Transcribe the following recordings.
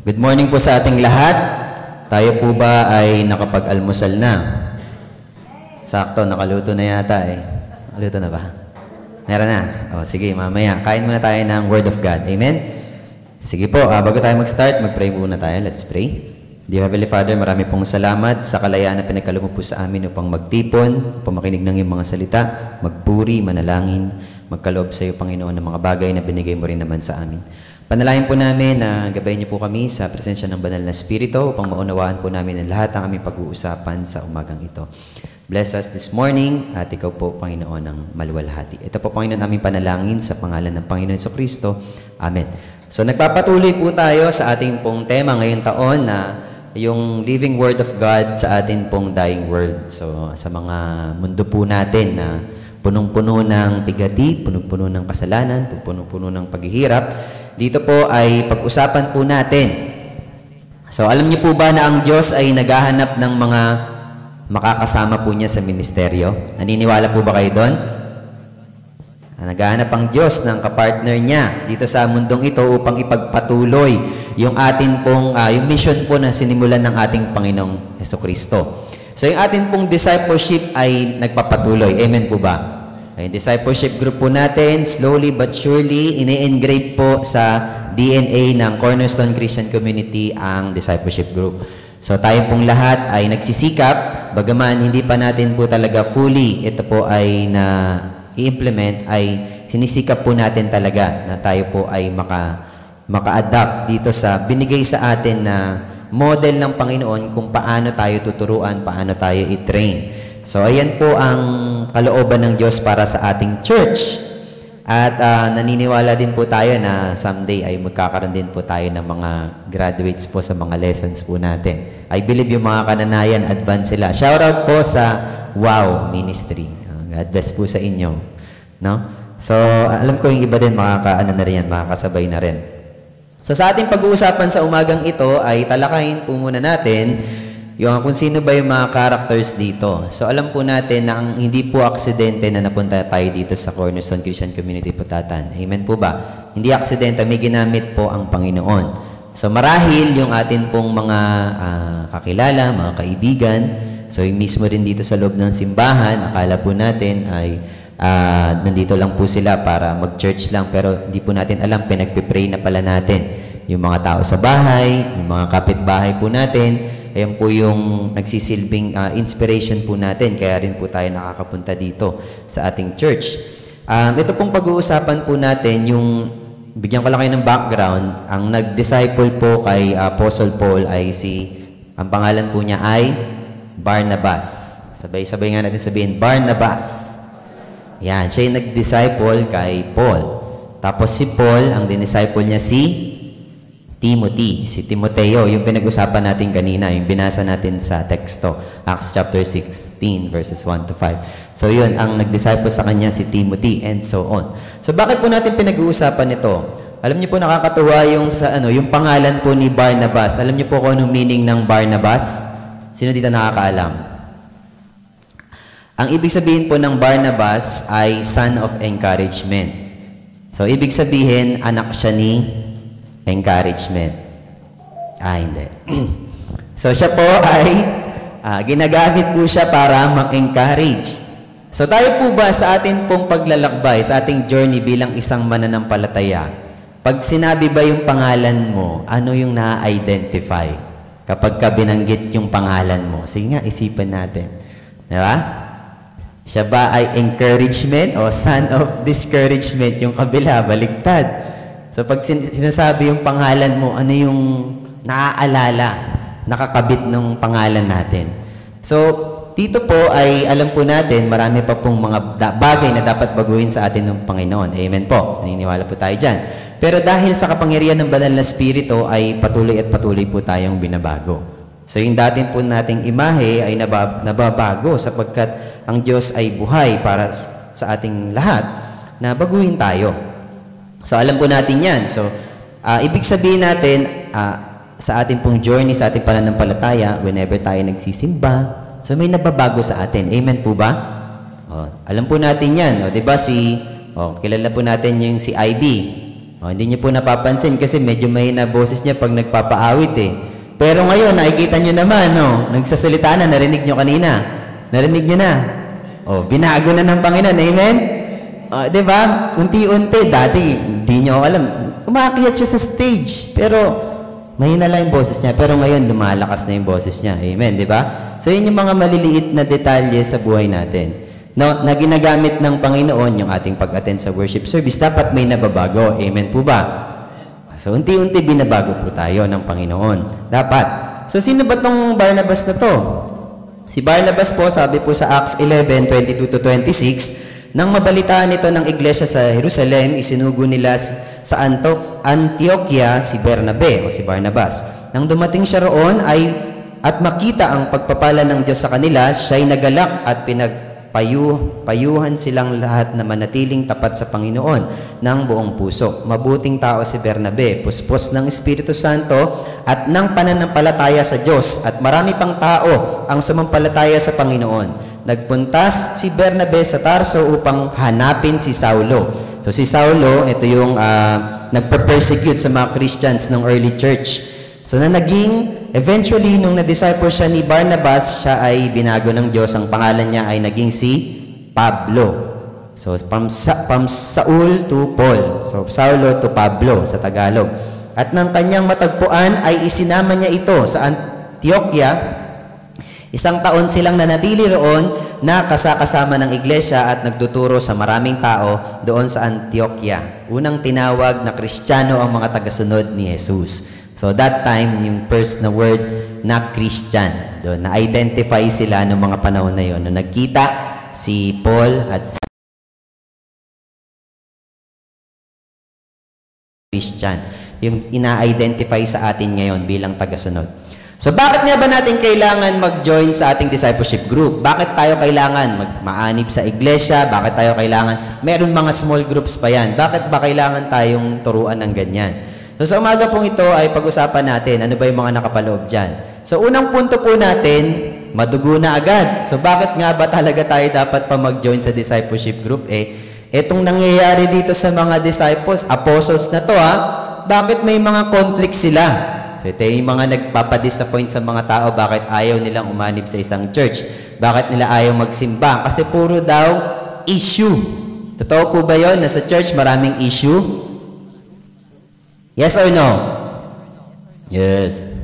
Good morning po sa ating lahat. Tayo po ba ay nakapag-almusal na? Sakto, nakaluto na yata eh. Nakaluto na ba? Meron na? O, sige, mamaya. Kain muna tayo ng Word of God. Amen? Sige po, bago tayo mag-start, mag-pray muna tayo. Let's pray. Dear Heavenly Father, marami pong salamat sa kalayaan na pinagkaloob mo po sa amin upang magtipon, upang makinig ng iyong mga salita, magpuri, manalangin, magkaloob sa iyo, Panginoon, ng mga bagay na binigay mo rin naman sa amin. Panalangin po namin na gabayan niyo po kami sa presensya ng banal na Espiritu upang maunawaan po namin ang lahat ng aming pag-uusapan sa umagang ito. Bless us this morning at ikaw po, Panginoon, ang maluwalhati. Ito po, Panginoon, aming panalangin sa pangalan ng Panginoon Jesucristo. Amen. So, nagpapatuloy po tayo sa ating pong tema ngayong taon na yung living word of God sa ating pong dying world. So, sa mga mundo po natin na punong-puno ng bigati, punong-puno ng kasalanan, punong-puno ng paghihirap, dito po ay pag-usapan po natin. So, alam niyo po ba na ang Diyos ay naghahanap ng mga makakasama po niya sa ministeryo? Naniniwala po ba kayo doon? Naghahanap ang Diyos ng kapartner niya dito sa mundong ito upang ipagpatuloy yung atin pong, yung mission po na sinimulan ng ating Panginoong Jesucristo. So, yung atin pong discipleship ay nagpapatuloy. Amen po ba? Yung discipleship group po natin, slowly but surely, ini-engrave po sa DNA ng Cornerstone Christian Community ang discipleship group. So tayo pong lahat ay nagsisikap, bagaman hindi pa natin po talaga fully ito po ay na-i-implement, ay sinisikap po natin talaga na tayo po ay maka-adapt dito sa binigay sa atin na model ng Panginoon kung paano tayo tuturuan, paano tayo i-train. So, ayan po ang kalooban ng Diyos para sa ating church. At naniniwala din po tayo na someday ay magkakaroon din po tayo ng mga graduates po sa mga lessons po natin. I believe yung mga kananayan, advance sila. Shout out po sa Wow Ministry. God bless po sa inyo. No? So, alam ko yung iba din makakaano na rin yan, makakasabay na rin. So, sa ating pag-uusapan sa umagang ito ay talakayin po muna natin yung kung sino ba yung mga characters dito. So, alam po natin na ang hindi po aksidente na napunta tayo dito sa Cornerstone Christian Community Putatan. Amen po ba? Hindi aksidente, may ginamit po ang Panginoon. So, marahil yung atin pong mga kakilala, mga kaibigan, so yung mismo rin dito sa loob ng simbahan, akala po natin ay nandito lang po sila para mag-church lang, pero hindi po natin alam, pinagpipray na pala natin. Yung mga tao sa bahay, yung mga kapitbahay po natin, ayan po yung nagsisilbing inspiration po natin. Kaya rin po tayo nakakapunta dito sa ating church. Ito pong pag-uusapan po natin, yung bigyan ko lang kayo ng background. Ang nag-disciple po kay Apostle Paul ay ang pangalan po niya ay Barnabas. Sabay-sabay nga natin sabihin, Barnabas. Yan, siya yung nag-disciple kay Paul. Tapos si Paul, ang dinisciple niya si Timothy, si Timoteo, yung pinag-usapan natin kanina, yung binasa natin sa teksto, Acts chapter 16, verses 1 to 5. So yun, ang nag-disciple sa kanya si Timothy, and so on. So bakit po natin pinag-uusapan ito? Alam niyo po, nakakatuwa yung yung pangalan po ni Barnabas. Alam niyo po kung anong meaning ng Barnabas? Sino dito nakakaalam? Ang ibig sabihin po ng Barnabas ay son of encouragement. So ibig sabihin, anak siya ni encouragement. Hindi. So, siya po ay ginagamit po siya para mag-encourage. So, tayo po ba sa atin pong paglalakbay, sa ating journey bilang isang mananampalataya, pag sinabi ba yung pangalan mo, ano yung na-identify? Kapag ka binanggit yung pangalan mo, sige nga, isipan natin. Diba? Siya ba ay encouragement o son of discouragement? Yung kabila, baligtad. So, pag sinasabi yung pangalan mo, ano yung naaalala, nakakabit ng pangalan natin. So, dito po ay alam po natin, marami pa pong mga bagay na dapat baguhin sa atin ng Panginoon. Amen po. Naniniwala po tayo dyan. Pero dahil sa kapangyarihan ng banal na Espiritu ay patuloy at patuloy po tayong binabago. So, yung dating po nating imahe ay nababago sapagkat ang Diyos ay buhay para sa ating lahat na baguhin tayo. So, alam po natin yan. So, ibig sabihin natin, sa ating pong journey, sa ating pananampalataya, whenever tayo nagsisimba, so may nababago sa atin. Amen po ba? Alam po natin yan. Diba kilala po natin yung si IB. Hindi niyo po napapansin kasi medyo mahina boses niya pag nagpapaawit eh. Pero ngayon, nakikita niyo naman, no? Nagsasalita na, narinig niyo kanina. Narinig niyo na. Binago na ng Panginoon. Amen? Diba? Unti-unti. Dati, hindi niyo alam. Umakyat siya sa stage. Pero, mahina lang yung boses niya. Pero ngayon, lumalakas na yung boses niya. Amen? Diba? So, yun yung mga maliliit na detalye sa buhay natin. No, na ginagamit ng Panginoon yung ating pag-attend sa worship service, dapat may nababago. Amen po ba? So, unti-unti binabago po tayo ng Panginoon. Dapat. So, sino ba tong Barnabas na to? Si Barnabas po, sabi po sa Acts 11:22-26, nang mabalitaan ito ng iglesia sa Jerusalem, isinugo nila sa Antioquia si Bernabe o si Barnabas. Nang dumating siya roon at makita ang pagpapala ng Diyos sa kanila, siya'y nagalak at payuhan silang lahat na manatiling tapat sa Panginoon ng buong puso. Mabuting tao si Bernabe, puspos ng Espiritu Santo at ng pananampalataya sa Diyos, at marami pang tao ang sumampalataya sa Panginoon. Nagpuntas si Bernabe sa Tarso upang hanapin si Saulo. So si Saulo, ito yung nagpa-persecute sa mga Christians ng early church. So eventually, nung na-disciple siya ni Barnabas, siya ay binago ng Diyos. Ang pangalan niya ay naging si Pablo. So, from Saul to Paul. So, Saulo to Pablo sa Tagalog. At nang kanyang matagpuan, ay isinama niya ito sa Antioquia. 1 taon silang nanatili roon na kasama ng iglesia at nagtuturo sa maraming tao doon sa Antioquia. Unang tinawag na Kristiyano ang mga tagasunod ni Jesus. So that time, yung first na word na Christian, doon na-identify sila noong mga panahon na yun. Nung nagkita si Paul at si Christian, yung ina-identify sa atin ngayon bilang tagasunod. So bakit nga ba natin kailangan mag-join sa ating discipleship group? Bakit tayo kailangan maanib sa iglesia? Bakit tayo kailangan? Meron mga small groups pa yan. Bakit ba kailangan tayong turuan ng ganyan? So sa umaga pong ito ay pag-usapan natin ano ba yung mga nakapaloob dyan. So unang punto po natin, madugo na agad. So bakit nga ba talaga tayo dapat pa mag-join sa discipleship group? Etong nangyayari dito sa mga apostles na to bakit may mga conflict sila? So ito yung mga nagpapadisappoint sa mga tao, bakit ayaw nilang umanib sa isang church? Bakit nila ayaw magsimba? Kasi puro daw issue. Totoo po ba yun? Na sa church maraming issue? Yes or no? Yes.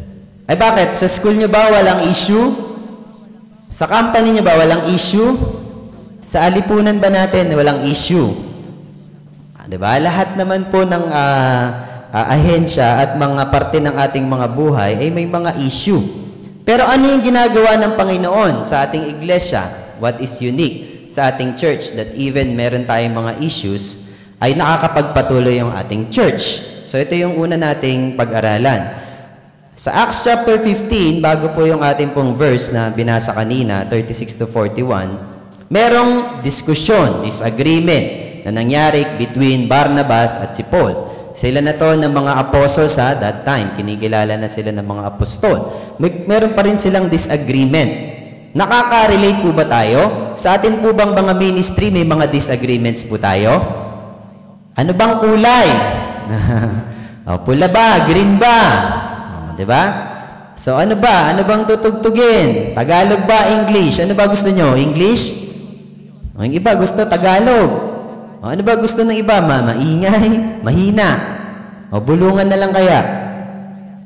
Ay bakit? Sa school nyo ba walang issue? Sa company nyo ba walang issue? Sa alipunan ba natin walang issue? Diba? Lahat naman po ng ahensya at mga parte ng ating mga buhay ay may mga issue. Pero ano yung ginagawa ng Panginoon sa ating iglesia? What is unique sa ating church that even meron tayong mga issues ay nakakapagpatuloy yung ating church? So, ito yung una nating pag-aralan. Sa Acts chapter 15, bago po yung ating pong verse na binasa kanina, 36-41, merong disagreement na nangyari between Barnabas at si Paul. Sila na to ng mga apostles that time. Kinikilala na sila ng mga apostol. Meron pa rin silang disagreement. Nakaka-relate po ba tayo? Sa atin po bang mga ministry, may mga disagreements po tayo? Ano bang kulay? Pula ba? Green ba? Diba? So ano ba? Ano bang tutugtugin? Tagalog ba? English? Ano ba gusto nyo? English? Yung iba gusto Tagalog. Ano ba gusto ng iba? Maingay? Mahina? Bulungan na lang kaya?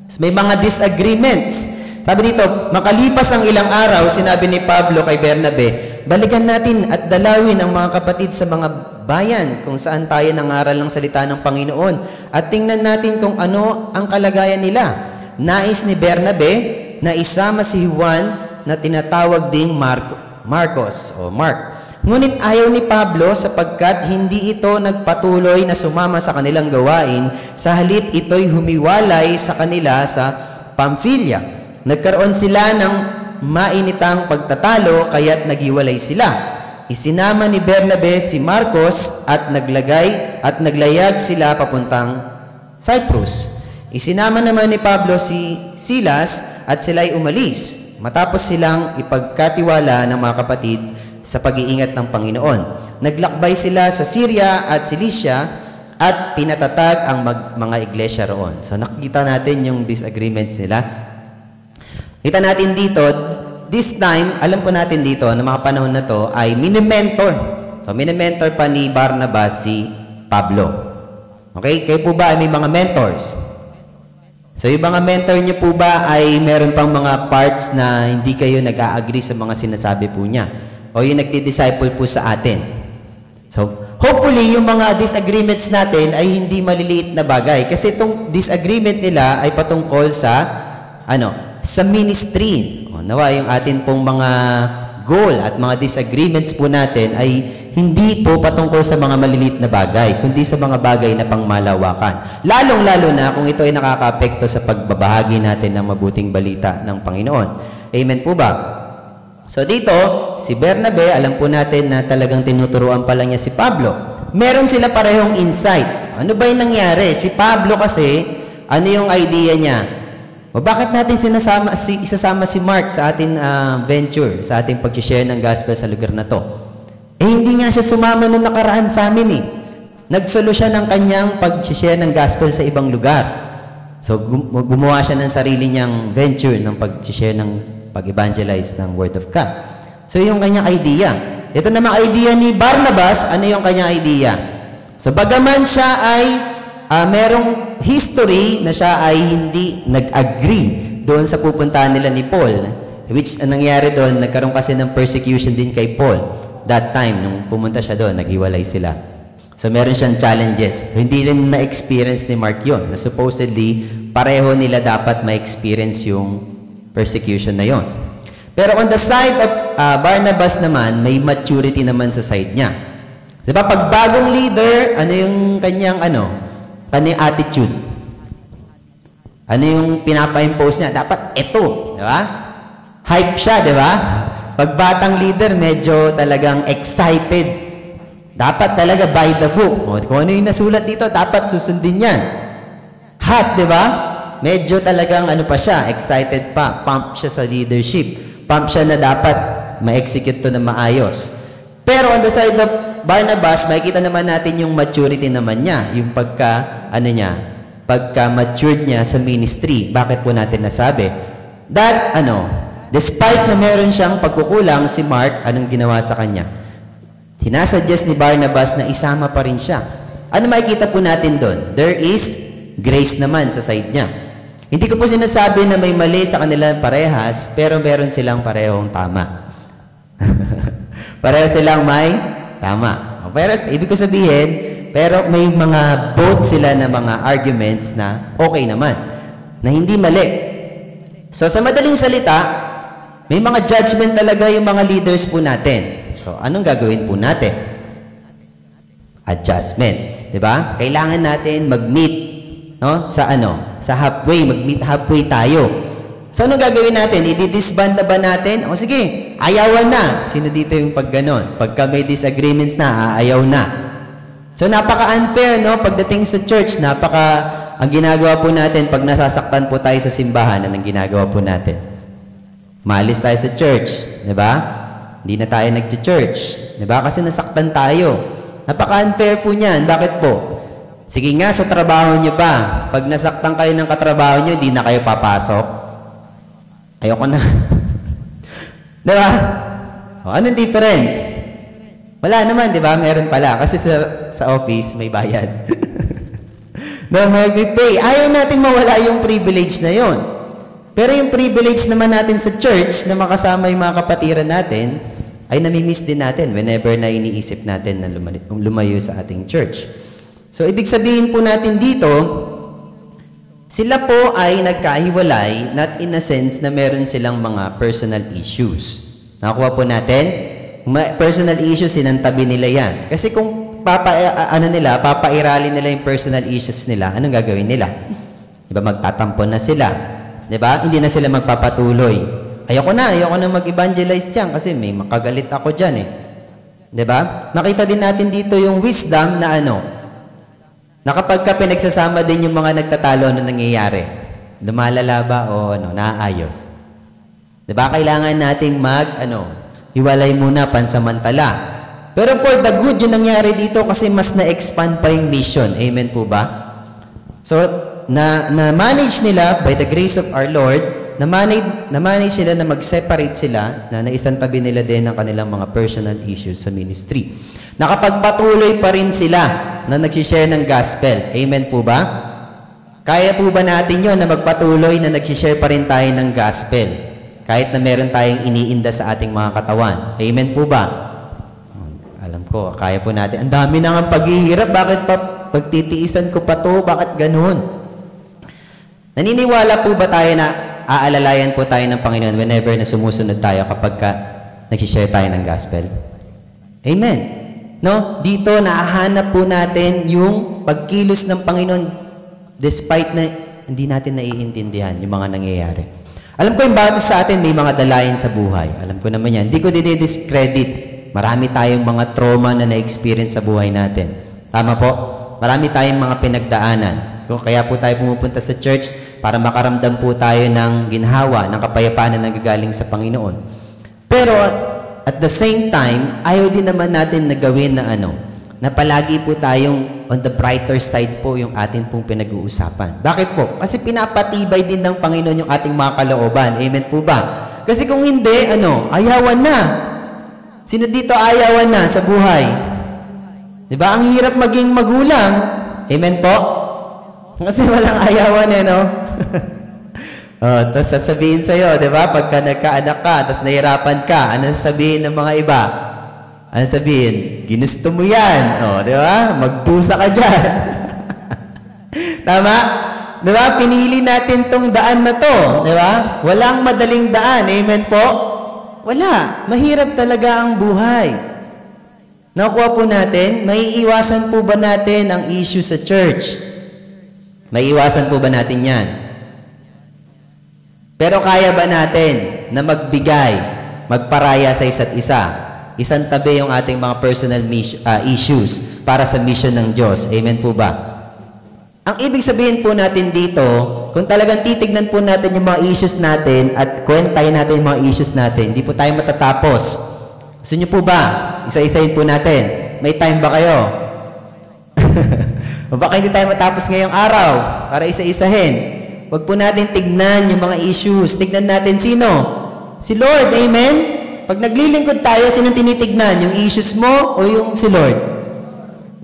So, may mga disagreements. Sabi dito, makalipas ang ilang araw, sinabi ni Pablo kay Bernabe, balikan natin at dalawin ang mga kapatid sa mga bayan kung saan tayo nangaral ng salita ng Panginoon at tingnan natin kung ano ang kalagayan nila. Nais ni Bernabe na isama si Juan na tinatawag ding Marcos o Mark. Ngunit ayaw ni Pablo sapagkat hindi ito nagpatuloy na sumama sa kanilang gawain, sa halip ito'y humiwalay sa kanila sa Pamphylia. Nagkaroon sila ng mainitang pagtatalo kaya't naghiwalay sila. Isinama ni Bernabe si Marcos at naglayag sila papuntang Cyprus. Isinama naman ni Pablo si Silas at sila'y umalis matapos silang ipagkatiwala ng mga kapatid sa pag-iingat ng Panginoon. Naglakbay sila sa Syria at Cilicia at pinatatag ang mga iglesia roon. So nakikita natin yung disagreements nila. Kita natin dito, this time, alam po natin dito, na mga panahon na to, ay mini-mentor. So mini-mentor pa ni Barnabas si Pablo. Okay? Kayo po ba ay may mga mentors? So, yung mga mentor niyo po ba ay meron pang mga parts na hindi kayo nag-a-agree sa mga sinasabi po niya? O yung nagdi-disciple po sa atin? So, hopefully, yung mga disagreements natin ay hindi maliliit na bagay. Kasi itong disagreement nila ay patungkol sa, sa ministry. O, nawa yung atin pong mga goal at mga disagreements po natin ay hindi po patungkol sa mga maliliit na bagay, kundi sa mga bagay na pangmalawakan. Lalong-lalo na kung ito ay nakakaapekto sa pagbabahagi natin ng mabuting balita ng Panginoon. Amen po ba? So dito, si Bernabe, alam po natin na talagang tinuturuan pa lang niya si Pablo. Meron sila parehong insight. Ano ba yung nangyari? Si Pablo kasi, ano yung idea niya? O bakit natin isasama si Mark sa ating venture, sa ating pag-share ng gospel sa lugar na to? Hindi nga siya sumama nung nakaraan sa amin eh. Nagsolo siya ng kanyang pag-share ng gospel sa ibang lugar. So, gumawa siya ng sarili niyang venture ng pag-share ng pag-evangelize ng Word of God. So, yung kanyang idea. Ito namang idea ni Barnabas, ano yung kanyang idea? So, bagaman siya ay merong history na siya ay hindi nag-agree doon sa pupuntahan nila ni Paul, which nangyari doon, nagkaroon kasi ng persecution din kay Paul. That time, nung pumunta siya doon, naghiwalay sila. So, meron siyang challenges. So, hindi rin na-experience ni Mark yun. Na supposedly, pareho nila dapat ma-experience yung persecution na yon. Pero on the side of Barnabas naman, may maturity naman sa side niya. Diba? Pag bagong leader, ano yung kanyang attitude? Ano yung pinapa-impose niya? Dapat ito. Diba? Hype siya, diba? Pag batang leader, medyo talagang excited. Dapat talaga by the book. O, kung ano yung nasulat dito, dapat susundin yan. Hot, di ba? Medyo talagang pa siya, excited pa. Pump siya sa leadership. Pump siya na dapat ma-execute to na maayos. Pero on the side of Barnabas, makikita naman natin yung maturity naman niya. Yung pagka-matured niya sa ministry. Bakit po natin nasabi? That, despite na meron siyang pagkukulang, si Mark, anong ginawa sa kanya? Hinasuggest ni Barnabas na isama pa rin siya. Ano makikita po natin doon? There is grace naman sa side niya. Hindi ko po sinasabi na may mali sa kanila parehas, pero meron silang parehong tama. Pareho silang may tama. Pero ibig ko sabihin, pero may mga both sila na mga arguments na okay naman, na hindi mali. So sa madaling salita, may mga judgment talaga yung mga leaders po natin. So, anong gagawin po natin? Adjustments. Diba? Kailangan natin mag-meet, no? Sa halfway. Mag-meet halfway tayo. So, anong gagawin natin? I-disband na ba natin? O sige, ayawan na. Sino dito yung pag ganon? Pagka may disagreements na, ayaw na. So, napaka-unfair, no? Pagdating sa church, ang ginagawa po natin, pag nasasaktan po tayo sa simbahan, anong ginagawa po natin? Maalis tayo sa church, di ba? Hindi na tayo nag-church, di ba? Kasi nasaktan tayo. Napaka-unfair po niyan. Bakit po? Sige nga, sa trabaho niyo pa. Pag nasaktan kayo ng katrabaho niyo, hindi na kayo papasok. Ayoko na. Di ba? O, anong difference? Wala naman, di ba? Meron pala. Kasi sa office, may bayad. No, may pay. Ayaw natin mawala yung privilege na yon. Pero yung privilege naman natin sa church na makasama yung mga kapatiran natin, ay namimiss din natin whenever na iniisip natin na lumayo sa ating church. So, ibig sabihin po natin dito, sila po ay nagkahiwalay, not in a sense na meron silang mga personal issues. Nakuha po natin? Personal issues, sinantabi nila yan. Kasi kung papairali nila yung personal issues nila, anong gagawin nila? Diba, magtatampon na sila. Diba? Hindi na sila magpapatuloy. Ayoko na mag-evangelize dyan kasi may makagalit ako dyan eh. Diba? Nakita din natin dito yung wisdom na na kapag ka pinagsasama din yung mga nagtatalo, ano nangyayari? Lumalala ba o naayos? Diba? Kailangan nating hiwalay muna pansamantala. Pero for the good, yung nangyari dito kasi mas na-expand pa yung mission. Amen po ba? So, na-manage nila by the grace of our Lord, na-manage sila na mag-separate sila, na naisantabi nila din ang kanilang mga personal issues sa ministry. Nakapagpatuloy pa rin sila na nag-share ng gospel. Amen po ba? Kaya po ba natin yon na magpatuloy na nag-share pa rin tayo ng gospel? Kahit na meron tayong iniinda sa ating mga katawan. Amen po ba? Alam ko, kaya po natin. Ang dami na nga paghihirap. Bakit pa pagtitiisan ko pa to? Bakit ganun? Naniniwala po ba tayo na aalalayan po tayo ng Panginoon whenever na sumusunod tayo kapag nag-share tayo ng gospel? Amen. No? Dito, naahanap po natin yung pagkilos ng Panginoon despite na hindi natin naiintindihan yung mga nangyayari. Alam ko yung bawat sa atin may mga dalayan sa buhay. Alam ko naman yan. Hindi ko dinidiscredit. Marami tayong mga trauma na na-experience sa buhay natin. Tama po? Marami tayong mga pinagdaanan. Kaya po tayo pumupunta sa church para makaramdam po tayo ng ginhawa, ng kapayapaan na nagagaling sa Panginoon. Pero at the same time, ayaw din naman natin na gawin na palagi po tayong on the brighter side po yung atin pong pinag-uusapan. Bakit po? Kasi pinapatibay din ng Panginoon yung ating mga kalooban. Amen po ba? Kasi kung hindi, ayawan na. Sino dito ayawan na sa buhay? Diba? Ang hirap maging magulang. Amen po? Kasi walang ayawan no? Tapos sasabihin sa'yo, diba? Pagka nagkaanak ka, tapos nahirapan ka, ano sasabihin ng mga iba? Ano sabihin? Ginusto mo yan. Diba? Magdusa ka dyan. Tama? Diba? Pinili natin tong daan na to. Diba? Walang madaling daan. Amen po? Wala. Mahirap talaga ang buhay. Nakuha po natin, may iwasan po ba natin ang issue sa church? May iwasan po ba natin yan? Pero kaya ba natin na magbigay, magparaya sa isa't isa? Isang tabi yung ating mga personal issues para sa mission ng Diyos. Amen po ba? Ang ibig sabihin po natin dito, kung talagang titignan po natin yung mga issues natin at kwentahin natin yung mga issues natin, hindi po tayo matatapos. Gusto nyo po ba? Isa-isahin po natin. May time ba kayo? O baka hindi tayo matapos ngayong araw para isa-isahin. Huwag po natin tignan yung mga issues. Tignan natin sino? Si Lord. Amen? Pag naglilingkod tayo, sino tinitignan? Yung issues mo o yung si Lord?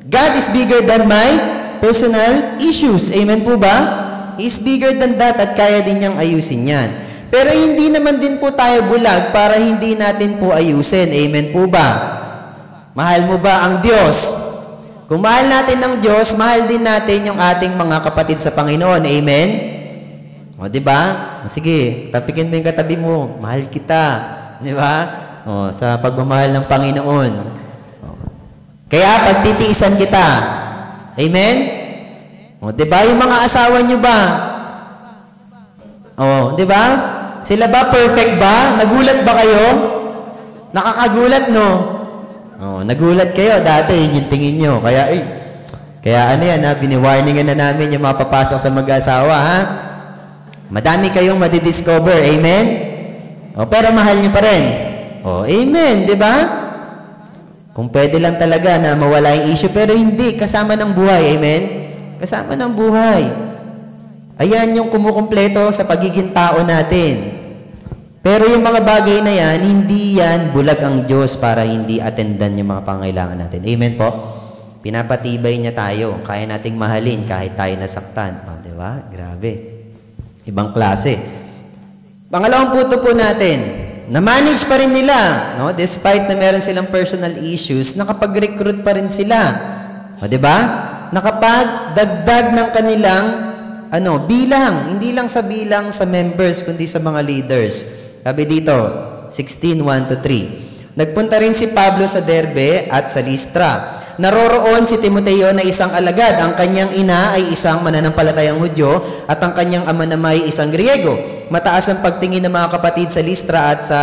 God is bigger than my personal issues. Amen po ba? He is bigger than that at kaya din niyang ayusin yan. Pero hindi naman din po tayo bulag para hindi natin po ayusin. Amen po ba? Mahal mo ba ang Diyos? Kung mahal natin ang Diyos, mahal din natin yung ating mga kapatid sa Panginoon. Amen? O, diba? Sige, tapikin mo yung katabi mo. Mahal kita. Diba? O, sa pagmamahal ng Panginoon. Kaya, pagtitiisan kita. Amen? O, diba? Yung mga asawa nyo ba? O, diba? Sila ba perfect ba? Nagulat ba kayo? Nakakagulat, no? O, nagulat kayo. Dati, yun yung tingin nyo. Kaya biniwarningan na namin yung mga papasok sa mag-asawa, ha? Madami kayong madidiscover. Amen? O, pero mahal nyo pa rin. O, amen. Diba? Kung pwede lang talaga na mawala yung issue, pero hindi. Kasama ng buhay. Amen? Kasama ng buhay. Ayan yung kumukumpleto sa pagiging tao natin. Pero yung mga bagay na yan, hindi yan bulag ang Diyos para hindi atendan yung mga pangailangan natin. Amen po? Pinapatibay niya tayo. Kaya nating mahalin kahit tayo nasaktan. O, diba? Grabe. Ibang klase. Pangalawang punto po natin, na-manage pa rin nila, no? Despite na meron silang personal issues, nakapag-recruit pa rin sila. O, diba? Nakapag-dagdag ng kanilang bilang, hindi lang sa bilang sa members, kundi sa mga leaders. Sabi dito, 16:1-3. Nagpunta rin si Pablo sa Derbe at sa Listra. Naroroon si Timoteo na isang alagad. Ang kanyang ina ay isang mananampalatayang Hudyo at ang kanyang ama naman ay isang Griego. Mataas ang pagtingin ng mga kapatid sa Listra at sa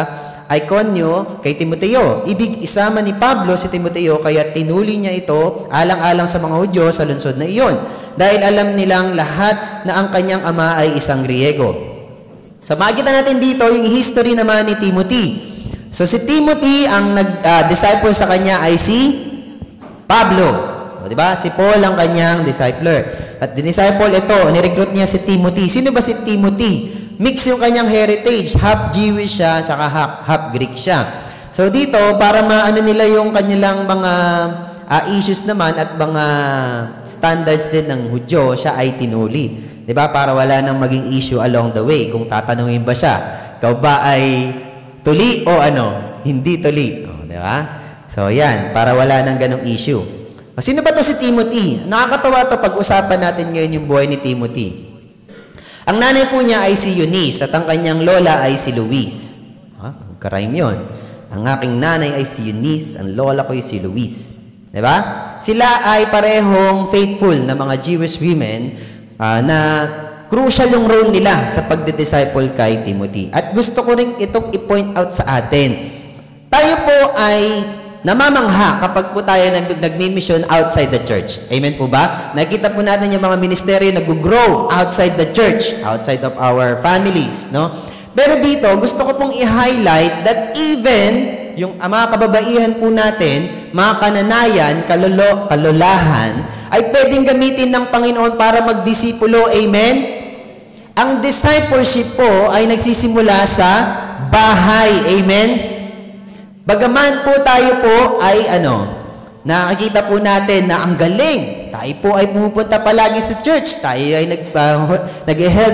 Iconio kay Timoteo. Ibig isama ni Pablo si Timoteo kaya tinuli niya ito alang-alang sa mga Hudyo sa lungsod na iyon. Dahil alam nilang lahat na ang kanyang ama ay isang Griego. So makikita natin dito yung history naman ni Timothy. So si Timothy, ang nag-disciple sa kanya ay si Pablo. O, di ba? Si Paul ang kanyang discipler. At disciple ito, nirecruit niya si Timothy. Sino ba si Timothy? Mix yung kanyang heritage. Half Jewish siya, tsaka half Greek siya. So dito, para maano nila yung kanilang mga issues naman at mga standards din ng Hudyo, siya ay tinuli. Diba? Para wala nang maging issue along the way. Kung tatanungin ba siya, ikaw ba ay tuli o ano? Hindi tuli. O, diba? So yan, para wala nang ganong issue. O, sino ba to si Timothy? Nakakatawa to pag-usapan natin ngayon yung buhay ni Timothy. Ang nanay po niya ay si Eunice at ang kanyang lola ay si Luis. Karime yun. Ang aking nanay ay si Eunice, ang lola ko ay si Luis. Diba? Sila ay parehong faithful na mga Jewish women na crucial yung role nila sa pagdidisciple kay Timothy. At gusto ko rin itong i-point out sa atin. Tayo po ay namamangha kapag po tayo nagmi-mission outside the church. Amen po ba? Nakita po natin yung mga ministeryo nag-grow outside the church, outside of our families, no? Pero dito, gusto ko pong i-highlight that even yung mga kababaihan po natin, mga kananayan, kalulahan, ay pwedeng gamitin ng Panginoon para magdisipulo. Amen? Ang discipleship po ay nagsisimula sa bahay. Amen? Bagaman po tayo po ay nakikita po natin na ang galing. Tayo po ay pumupunta palagi sa church. Tayo ay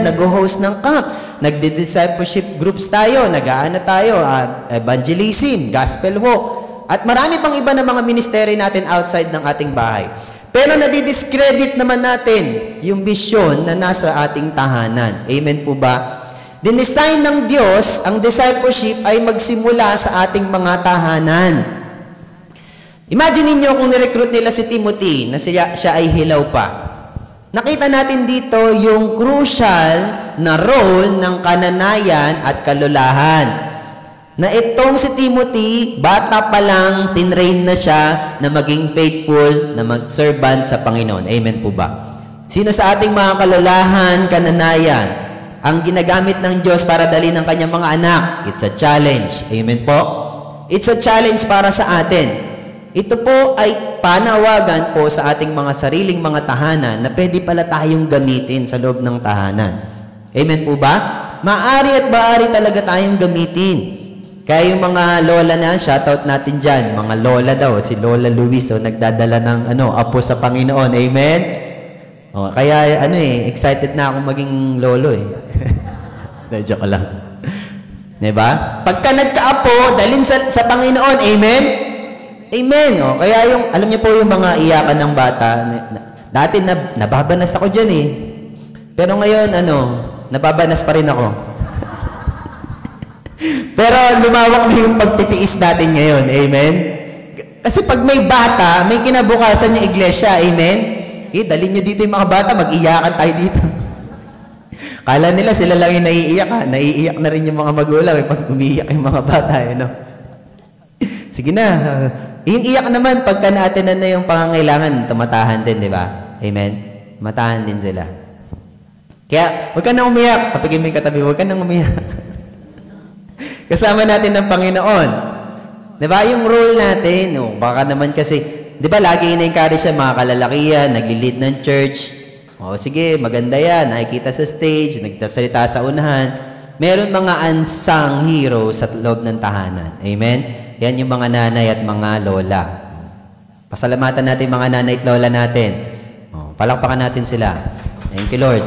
nag-host ng camp. Nagdi-discipleship groups tayo, nag-aano tayo, evangelism, gospel walk, at marami pang iba na mga ministry natin outside ng ating bahay. Pero nadidiscredit naman natin yung vision na nasa ating tahanan. Amen po ba? Dinesign ng Diyos, ang discipleship ay magsimula sa ating mga tahanan. Imagine niyo kung nirecruit nila si Timothy na siya ay hilaw pa. Nakita natin dito yung crucial na role ng kananayan at kalulahan. Na itong si Timothy, bata pa lang, tinrain na siya na maging faithful, na mag-servant sa Panginoon. Amen po ba? Sino sa ating mga kalulahan, kananayan, ang ginagamit ng Diyos para dalhin ng kanyang mga anak? It's a challenge. Amen po? It's a challenge para sa atin. Ito po ay panawagan po sa ating mga sariling mga tahanan na pwede pala tayong gamitin sa loob ng tahanan. Amen po ba? Maari at maaari talaga tayong gamitin. Kaya yung mga lola na, shoutout natin dyan, mga lola daw, si Lola Luis, nagdadala ng apo sa Panginoon. Amen? Kaya excited na akong maging lolo Joke lang. Diba? Pagka nagka-apo, dalhin sa Panginoon. Amen? Amen. Kaya alam niyo po yung mga iyakan ng bata, dati nababanas ako dyan Pero ngayon, nababanas pa rin ako. Pero lumawak na yung pagtitiis natin ngayon. Amen? Kasi pag may bata, may kinabukasan yung iglesia. Amen? Dalhin nyo dito yung mga bata, mag-iyakan tayo dito. Kala nila sila lang yung naiiyak. Naiiyak na rin yung mga magulang pag umiiyak yung mga bata. Sige na. Yung iyak naman, pagka naatinan na yung pangangailangan, tumatahan din, di ba? Amen? Matahan din sila. Kaya, huwag ka nang umiyak. Kapagin mo yung katabi, huwag ka nang umiyak. Kasama natin ng Panginoon. Di ba? Yung role natin, baka naman kasi, di ba, lagi ina-encourage siya, mga kalalakihan, nagli-lead ng church. Sige, maganda yan. Nakikita sa stage, nagtasalita sa unahan. Meron mga unsung heroes sa loob ng tahanan. Amen? Yan yung mga nanay at mga lola. Pasalamatan natin mga nanay at lola natin. Palakpakan natin sila. Thank you, Lord.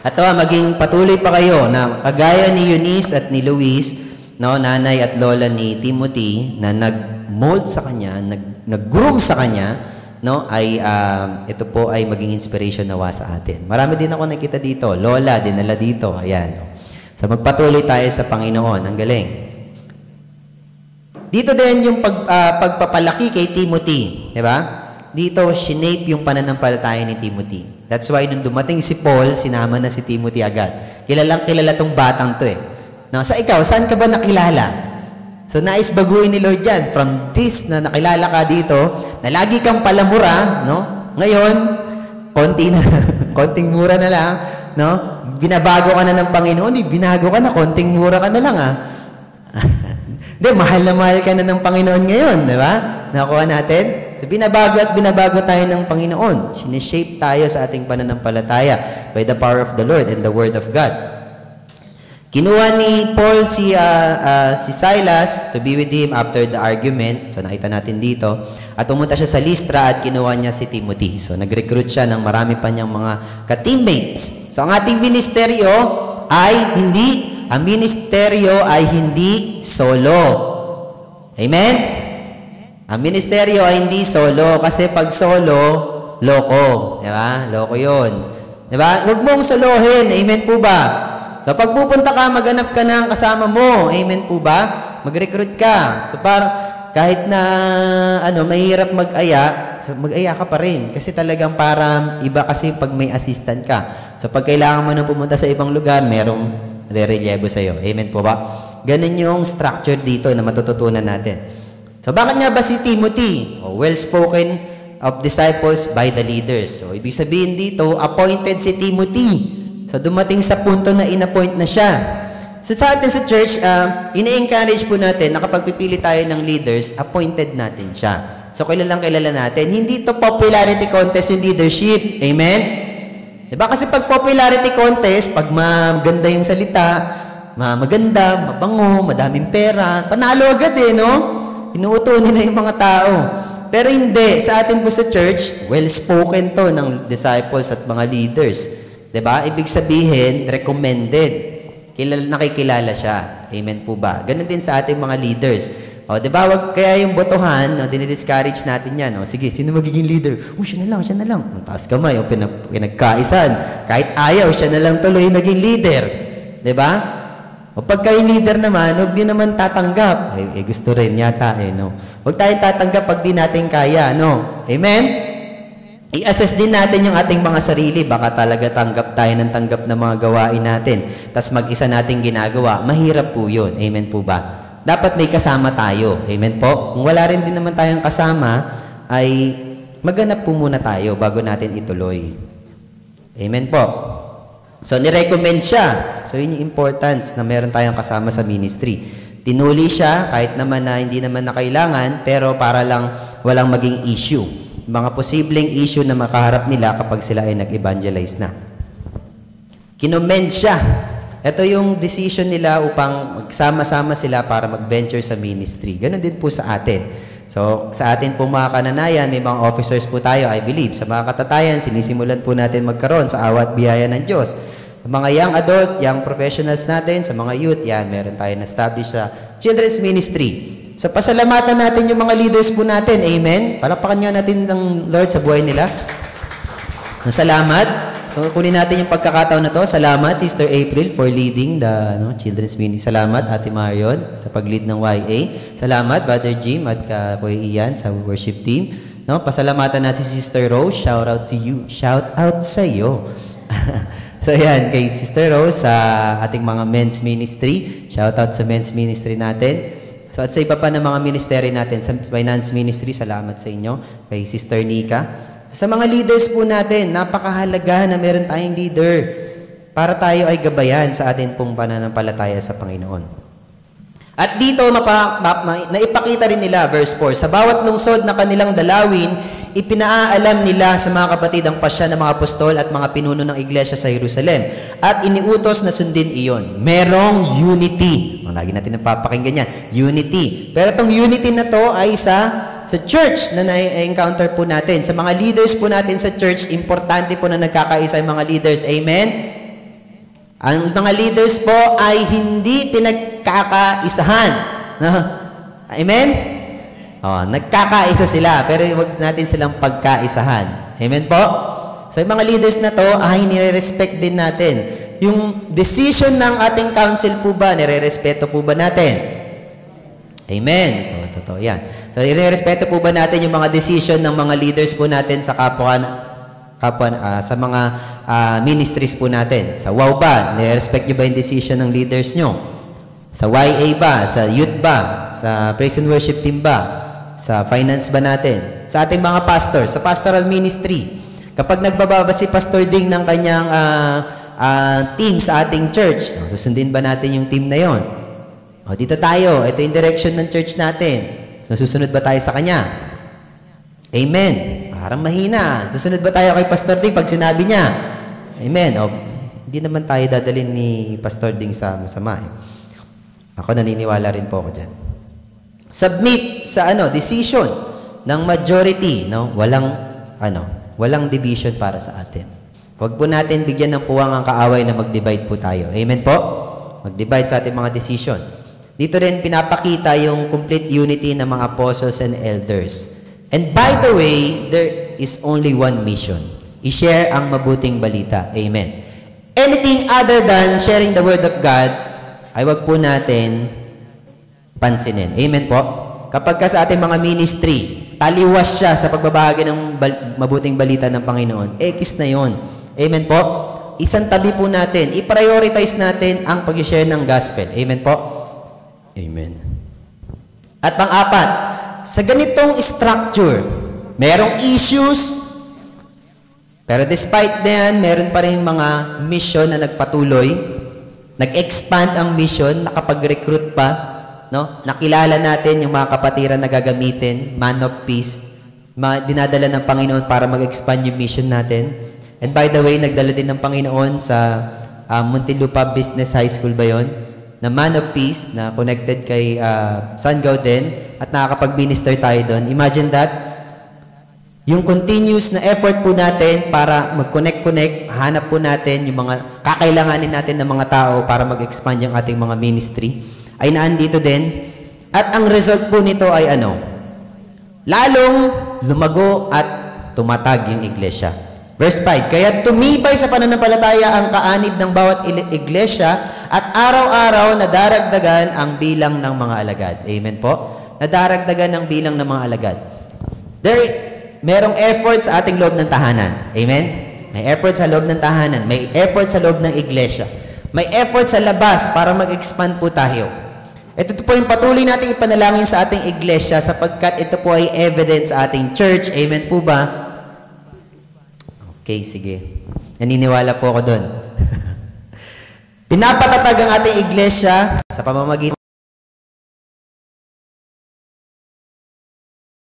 At maging patuloy pa kayo na kagaya ni Eunice at ni Luis, nanay at lola ni Timothy, na nag-mold sa kanya, nag-groom sa kanya, ay ito po ay maging inspiration nawa sa atin. Marami din ako nakita dito. Lola, dinala dito. Ayan. So magpatuloy tayo sa Panginoon. Ang galing. Dito din yung pagpapalaki kay Timothy. Diba? Dito, shinape yung pananampalataya ni Timothy. That's why nung dumating si Paul, sinama na si Timothy agad. Kilala tong batang to Sa ikaw, saan ka ba nakilala? So, nais baguhin ni Lord yan. From this na nakilala ka dito, na lagi kang palamura, Ngayon, konting mura na lang, Binabago ka na ng Panginoon, binago ka na, konting mura ka na lang, Hindi, mahal na mahal ka na ng Panginoon ngayon, di ba? Nakuha natin? So, binabago at binabago tayo ng Panginoon. Sineshape tayo sa ating pananampalataya by the power of the Lord and the Word of God. Kinuha ni Paul si Silas to be with him after the argument. So, nakita natin dito. At pumunta siya sa Lystra at kinuha niya si Timothy. So, nag-recruit siya ng marami pa niyang mga ka-teammates. So, ang ating ministeryo ay hindi solo. Amen? Ang ministeryo ay hindi solo kasi pag solo, loko. Diba? Loko yun. Diba? Huwag mong solohin. Amen po ba? So, pag pupunta ka, maghanap ka ng kasama mo. Amen po ba? Mag-recruit ka. So, kahit na, mahirap mag-aya, so mag-aya ka pa rin. Kasi talagang para iba kasi pag may assistant ka. So, pag kailangan mo nang pumunta sa ibang lugar, merong re-relyebo sa'yo. Amen po ba? Ganun yung structure dito na matututunan natin. So, bakit nga ba si Timothy? Well-spoken of disciples by the leaders. So, ibig sabihin dito, appointed si Timothy. So, dumating sa punto na in-appoint na siya. So, sa atin sa church, ina-encourage po natin na kapag pipili tayo ng leaders, appointed natin siya. So, kilalang kilala natin. Hindi to popularity contest yung leadership. Amen? Diba? Kasi pag popularity contest, pag maganda yung salita, maganda, mabango, madaming pera, panalo agad no? Inuuto nila yung mga tao. Pero hindi. Sa atin po sa church, well-spoken to ng disciples at mga leaders. Diba? Ibig sabihin, recommended. Nakikilala siya. Amen po ba? Ganun din sa ating mga leaders. Diba? Kaya yung botohan, dinidiscourage natin yan. Sige, sino magiging leader? Siya na lang. Taas kamay, pinagkaisan. Kahit ayaw, siya na lang tuloy naging leader. Diba? Pag kayo leader naman, huwag din naman tatanggap. Gusto rin yata, no? Huwag tayong tatanggap pag di natin kaya, no? Amen? I-assess din natin yung ating mga sarili. Baka talaga tanggap tayo ng tanggap na mga gawain natin. Tas mag-isa nating ginagawa. Mahirap po yun. Amen po ba? Dapat may kasama tayo. Amen po? Kung wala rin din naman tayong kasama, ay maghanap po muna tayo bago natin ituloy. Amen po? So, nirecommend siya. So, yun yung importance na meron tayong kasama sa ministry. Tinuli siya, kahit naman na hindi naman na kailangan, pero para lang walang maging issue. Mga posibleng issue na makaharap nila kapag sila ay nag-evangelize na. Kinommend siya. Ito yung decision nila upang magsama-sama sila para mag-venture sa ministry. Ganon din po sa atin. So, sa atin po mga kananayan, may mga officers po tayo, I believe. Sa mga katatayan, sinisimulan po natin magkaroon sa awat biyaya ng Diyos. Sa mga young adult, young professionals natin, sa mga youth, yan, meron tayo na-establish sa children's ministry. So, pasalamatan natin yung mga leaders po natin. Amen? Palakpakan nga natin ng Lord sa buhay nila. Salamat. So, kunin natin yung pagkakataon na to. Salamat, Sister April, for leading the children's ministry. Salamat, Ate Marion, sa pag-lead ng YA. Salamat, Brother Jim at Kuya Ian sa worship team. Pasalamatan natin si Sister Rose. Shout out to you. Shout out sa iyo. So, yan, kay Sister Rose sa ating mga men's ministry. Shout out sa men's ministry natin. So, at sa iba pa ng mga ministry natin, sa finance ministry, salamat sa inyo. Kay Sister Nika. Sa mga leaders po natin, napakahalaga na meron tayong leader para tayo ay gabayan sa atin pong pananampalataya sa Panginoon. At dito, naipakita rin nila, verse 4, sa bawat lungsod na kanilang dalawin, ipinaalam nila sa mga kapatid ang pasya ng mga apostol at mga pinuno ng iglesia sa Jerusalem. At iniutos na sundin iyon. Merong unity. Lagi natin napapakinggan yan. Unity. Pero itong unity na to ay sa church na na-encounter po natin. Sa mga leaders po natin sa church, importante po na nagkakaisa yung mga leaders. Amen? Ang mga leaders po ay hindi pinagkakaisahan. Amen? Nagkakaisa sila, pero huwag natin silang pagkaisahan. Amen po? So, yung mga leaders na to ay nire-respect din natin. Yung decision ng ating council po ba, nire-respeto po ba natin? Amen. So, totoo yan. So, nire-respeto po ba natin yung mga decision ng mga leaders po natin sa sa mga ministries po natin? Sa WOW ba? Nire-respect nyo ba yung decision ng leaders nyo? Sa YA ba? Sa youth ba? Sa praise and worship team ba? Sa finance ba natin? Sa ating mga pastor, sa pastoral ministry. Kapag nagbababa si Pastor Ding ng kanyang team sa ating church, susundin ba natin yung team na yon? O, dito tayo. Ito yung direction ng church natin. So, susunod ba tayo sa kanya? Amen. Parang mahina. Susunod ba tayo kay Pastor Ding pag sinabi niya? Amen. O, hindi naman tayo dadalhin ni Pastor Ding sa masama. Ako naniniwala rin po ako dyan. Submit sa decision ng majority, no? Walang division para sa atin. Huwag po natin bigyan ng puwang ang kaaway na mag-divide po tayo. Amen po? Mag-divide sa ating mga decision. Dito rin pinapakita yung complete unity ng mga apostles and elders. And by the way, there is only one mission. I-share ang mabuting balita. Amen. Anything other than sharing the word of God, ay wag po natin pansinin. Amen po? Kapag ka sa ating mga ministry, taliwas siya sa pagbabahagi ng mabuting balita ng Panginoon, X na yon. Amen po? Isang tabi po natin, i-prioritize natin ang pag-share ng gospel. Amen po? Amen. At pang-apat, sa ganitong structure, merong issues, pero despite yan, meron pa rin mga mission na nagpatuloy, nag-expand ang mission, nakapag-recruit pa, no? Nakilala natin yung mga kapatiran na gagamitin, man of peace, dinadala ng Panginoon para mag-expand yung mission natin. And by the way, nagdala din ng Panginoon sa Muntinlupa Business High School ba yun? Na man of peace, na connected kay San Gauden, at nakakapag-minister tayo doon. Imagine that, yung continuous na effort po natin para mag-connect, hanap po natin yung mga kakailanganin natin ng mga tao para mag-expand yung ating mga ministry, ay naandito din. At ang result po nito ay lalong lumago at tumatag yung iglesia. Verse 5, kaya tumibay sa pananampalataya ang kaanib ng bawat iglesia at araw-araw nadaragdagan ang bilang ng mga alagad. Amen po? Nadaragdagan ang bilang ng mga alagad. Merong effort sa ating loob ng tahanan. Amen? May effort sa loob ng tahanan. May effort sa loob ng iglesia. May effort sa labas para mag-expand po tayo. Ito po yung patuloy nating ipanalangin sa ating iglesia sapagkat ito po ay evidence sa ating church. Amen po ba? Okay, sige. Naniniwala po ako doon. Pinapatatag ang ating iglesia sa pamamagitan.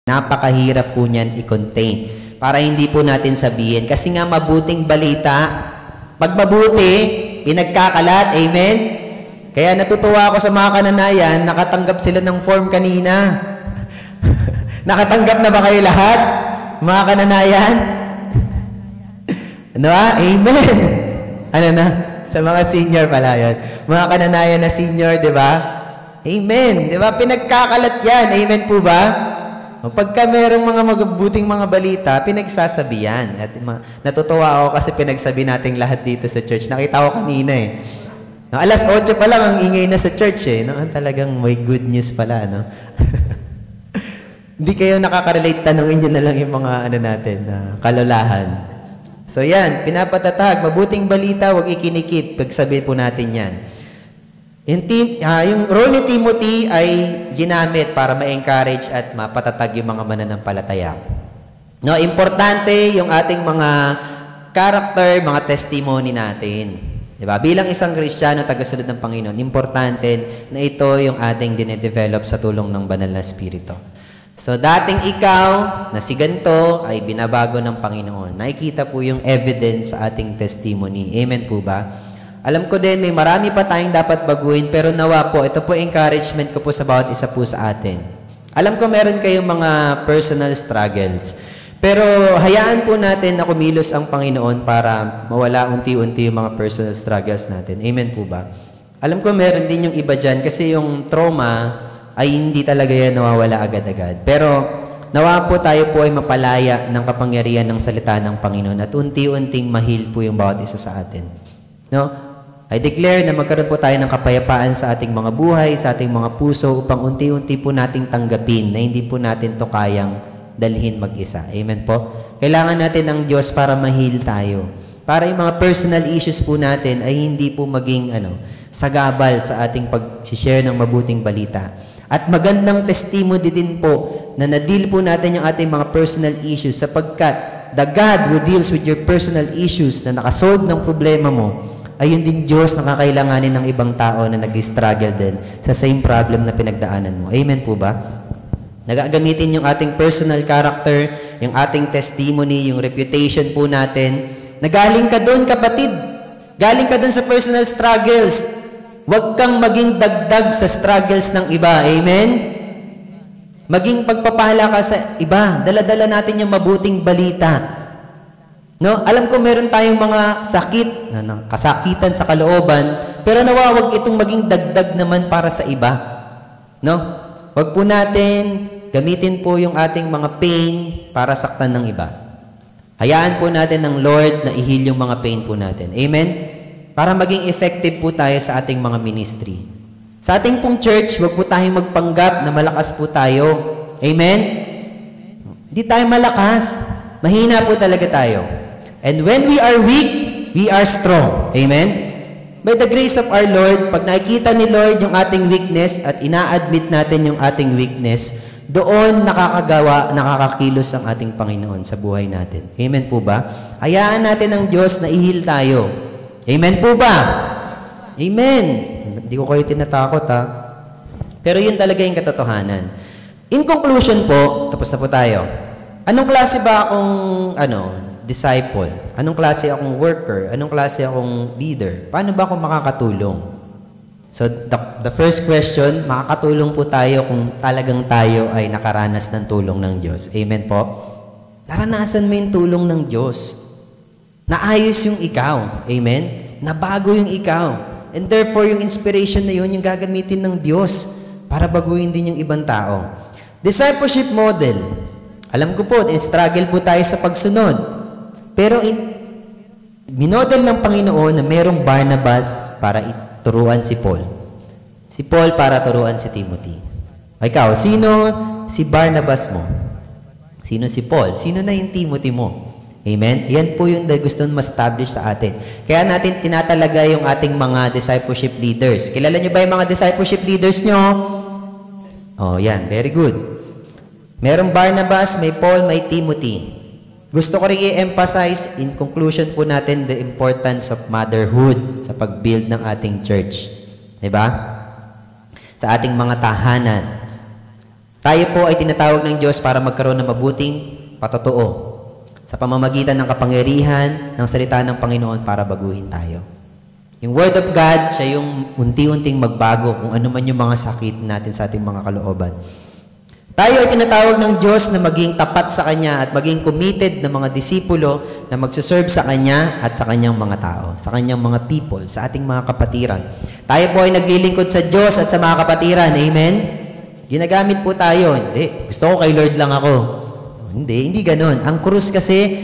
Napakahirap po niyan i-contain para hindi po natin sabihin. Kasi nga mabuting balita, pag mabuti, pinagkakalat. Amen? Kaya natutuwa ako sa mga kananayan, nakatanggap sila ng form kanina. Nakatanggap na ba kayo lahat? Mga kananayan? Ano ba? Amen! Ano na? Sa mga senior pala yun. Mga kananayan na senior, di ba? Amen! Di ba? Pinagkakalat yan. Amen po ba? Pagka merong mga mabuting mga balita, pinagsasabi yan. At natutuwa ako kasi pinagsabi nating lahat dito sa church. Nakita ko kanina eh. No, alas 8 pa lang ang ingay na sa church eh. No? Talagang may good news pala. No? Hindi kayo nakaka-relate, tanongin nyo na lang yung mga natin, kalolahan. So yan, pinapatatag. Mabuting balita, huwag ikinikip. Pagsabihin po natin yan. Yung role ni Timothy ay ginamit para ma-encourage at mapatatag yung mga mananampalataya. No, importante yung ating mga character, mga testimony natin. Diba? Bilang isang Kristiyano, tagasunod ng Panginoon, importante na ito yung ating dinedevelop sa tulong ng Banal na Espiritu. So, dating ikaw, na si ganito, ay binabago ng Panginoon. Nakikita po yung evidence sa ating testimony. Amen po ba? Alam ko din, may marami pa tayong dapat baguhin, pero nawa po, ito po encouragement ko po sa bawat isa po sa atin. Alam ko meron kayong mga personal struggles, pero hayaan po natin na kumilos ang Panginoon para mawala unti-unti yung mga personal struggles natin. Amen po ba? Alam ko meron din yung iba dyan, kasi yung trauma ay hindi talaga yan nawawala agad-agad. Pero nawa po tayo po ay mapalaya ng kapangyarihan ng salita ng Panginoon at unti-unting mahil po yung bawat isa sa atin. No? I declare na magkaroon po tayo ng kapayapaan sa ating mga buhay, sa ating mga puso, upang unti-unti po nating tanggapin na hindi po natin to kayang dalhin mag-isa. Amen po? Kailangan natin ng Diyos para mahil tayo. Para yung mga personal issues po natin ay hindi po maging sagabal sa ating pag-share ng mabuting balita. At magandang testimony din po na na-deal po natin yung ating mga personal issues sapagkat the God who deals with your personal issues na nakasolve ng problema mo ay yun din Diyos na kakailanganin ng ibang tao na nag-struggle din sa same problem na pinagdaanan mo. Amen po ba? Nagagamitin yung ating personal character, yung ating testimony, yung reputation po natin. Nagaling ka doon, kapatid. Galing ka doon sa personal struggles. Huwag kang maging dagdag sa struggles ng iba. Amen? Maging pagpapala ka sa iba. Dala-dala natin yung mabuting balita. No? Alam ko meron tayong mga sakit, kasakitan sa kalooban, pero nawawag itong maging dagdag naman para sa iba. No? Huwag po natin gamitin po yung ating mga pain para saktan ng iba. Hayaan po natin ng Lord na i-heal yung mga pain po natin. Amen? Para maging effective po tayo sa ating mga ministry. Sa ating pong church, huwag po tayong magpanggap na malakas po tayo. Amen? Hindi tayo malakas. Mahina po talaga tayo. And when we are weak, we are strong. Amen? By the grace of our Lord, pag nakikita ni Lord yung ating weakness at ina-admit natin yung ating weakness, doon nakakakilos ang ating Panginoon sa buhay natin. Amen po ba? Hayaan natin ng Diyos na i-heal tayo. Amen po ba? Amen. Hindi ko kayo tinatakot, ha? Pero yun talaga yung katotohanan. In conclusion po, tapos na po tayo. Anong klase ba akong, disciple? Anong klase akong worker? Anong klase akong leader? Paano ba ako makakatulong? So, the first question, makakatulong po tayo kung talagang tayo ay nakaranas ng tulong ng Diyos. Amen po? Naranasan mo yung tulong ng Diyos. Naayos yung ikaw. Amen? Nabago yung ikaw. And therefore, yung inspiration na yun, yung gagamitin ng Diyos para baguhin din yung ibang tao. Discipleship model. Alam ko po, struggle po tayo sa pagsunod. Pero minodel ng Panginoon na merong Barnabas para turuan si Paul. Si Paul para turuan si Timothy. Ikaw, sino si Barnabas mo? Sino si Paul? Sino na yung Timothy mo? Amen? Yan po yung gusto ma-establish sa atin. Kaya natin tinatalaga yung ating mga discipleship leaders. Kilala nyo ba yung mga discipleship leaders nyo? Oh, yan. Very good. Merong Barnabas, may Paul, may Timothy. Gusto ko rin i-emphasize, in conclusion po natin, the importance of motherhood sa pag-build ng ating church. Diba? Sa ating mga tahanan. Tayo po ay tinatawag ng Diyos para magkaroon ng mabuting patotoo. Sa pamamagitan ng kapangyarihan ng salita ng Panginoon para baguhin tayo. Yung Word of God, siya yung unti-unting magbago kung ano man yung mga sakit natin sa ating mga kalooban. Tayo ay tinatawag ng Diyos na maging tapat sa Kanya at maging committed na mga disipulo na magsuserve sa Kanya at sa Kanyang mga tao, sa Kanyang mga people, sa ating mga kapatiran. Tayo po ay naglilingkod sa Diyos at sa mga kapatiran. Amen? Ginagamit po tayo. Hindi, gusto ko kay Lord lang ako. Hindi ganon. Ang krus kasi,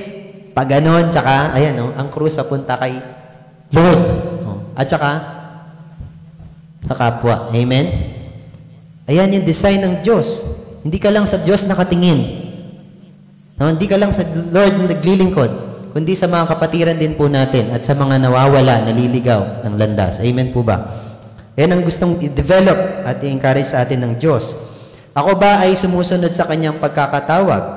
pag ganon, tsaka, ayan, ang krus papunta kay Lord. At tsaka, sa kapwa. Amen? Ayan yung design ng Diyos. Hindi ka lang sa Diyos nakatingin. Hindi ka lang sa Lord naglilingkod, kundi sa mga kapatiran din po natin at sa mga nawawala, naliligaw ng landas. Amen po ba? Yan ang gustong i-develop at i-encourage sa atin ng Diyos. Ako ba ay sumusunod sa Kanyang pagkakatawag?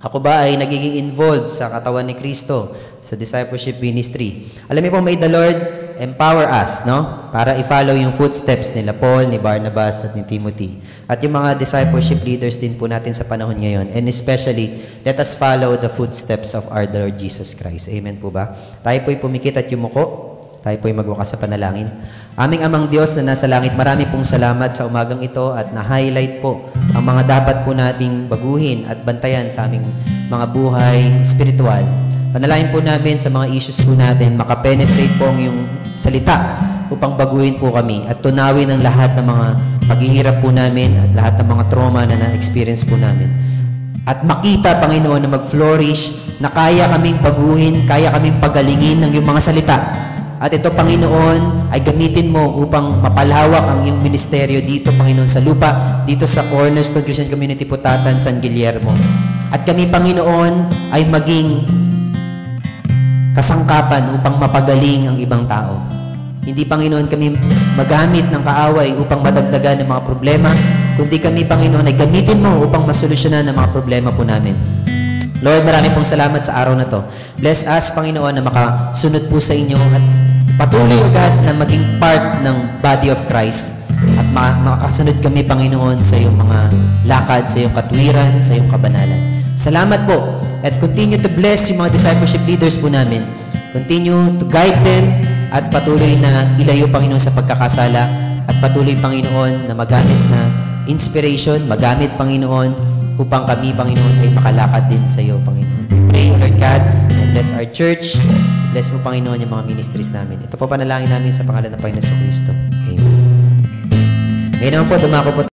Ako ba ay nagiging involved sa katawan ni Kristo sa discipleship ministry? Alam niyo po, may the Lord empower us, no? Para i-follow yung footsteps nila Paul, ni Barnabas, at ni Timothy. At yung mga discipleship leaders din po natin sa panahon ngayon. And especially, let us follow the footsteps of our Lord Jesus Christ. Amen po ba? Tayo po'y pumikit at yumuko. Tayo po'y magwakas sa panalangin. Aming Amang Diyos na nasa langit, marami pong salamat sa umagang ito at na-highlight po ang mga dapat po nating baguhin at bantayan sa aming mga buhay spiritual. Panalangin po namin sa mga issues po natin, makapenetrate po ang yung salita upang baguhin po kami at tunawin ang lahat ng mga paghihirap po namin at lahat ng mga trauma na na-experience po namin. At makita, Panginoon, na mag-flourish, na kaya kaming baguhin, kaya kaming pagalingin ng iyong mga salita. At ito, Panginoon, ay gamitin mo upang mapalawak ang iyong ministeryo dito, Panginoon, sa lupa, dito sa Cornerstone Christian Community Putatan, San Guillermo. At kami, Panginoon, ay maging kasangkapan upang mapagaling ang ibang tao. Hindi, Panginoon, kami magamit ng kaaway upang madagdagan ng mga problema, kundi kami, Panginoon, ay gamitin mo upang masolusyonan ang mga problema po namin. Lord, marami pong salamat sa araw na to. Bless us, Panginoon, na makasunod po sa inyo at patuloy, O God, na maging part ng body of Christ at makakasunod kami, Panginoon, sa iyong mga lakad, sa iyong katwiran, sa iyong kabanalan. Salamat po. At continue to bless yung mga discipleship leaders po namin. Continue to guide them at patuloy na ilayo, Panginoon, sa pagkakasala at patuloy, Panginoon, na magamit na inspiration, magamit, Panginoon, upang kami, Panginoon, ay makalakad din sa iyo, Panginoon. Pray, Lord God, and bless our church. Bless mo, Panginoon, yung mga ministries namin. Ito po panalangin namin sa pangalan ng Panginoon Kristo. Amen. Ngayon naman po, dumako po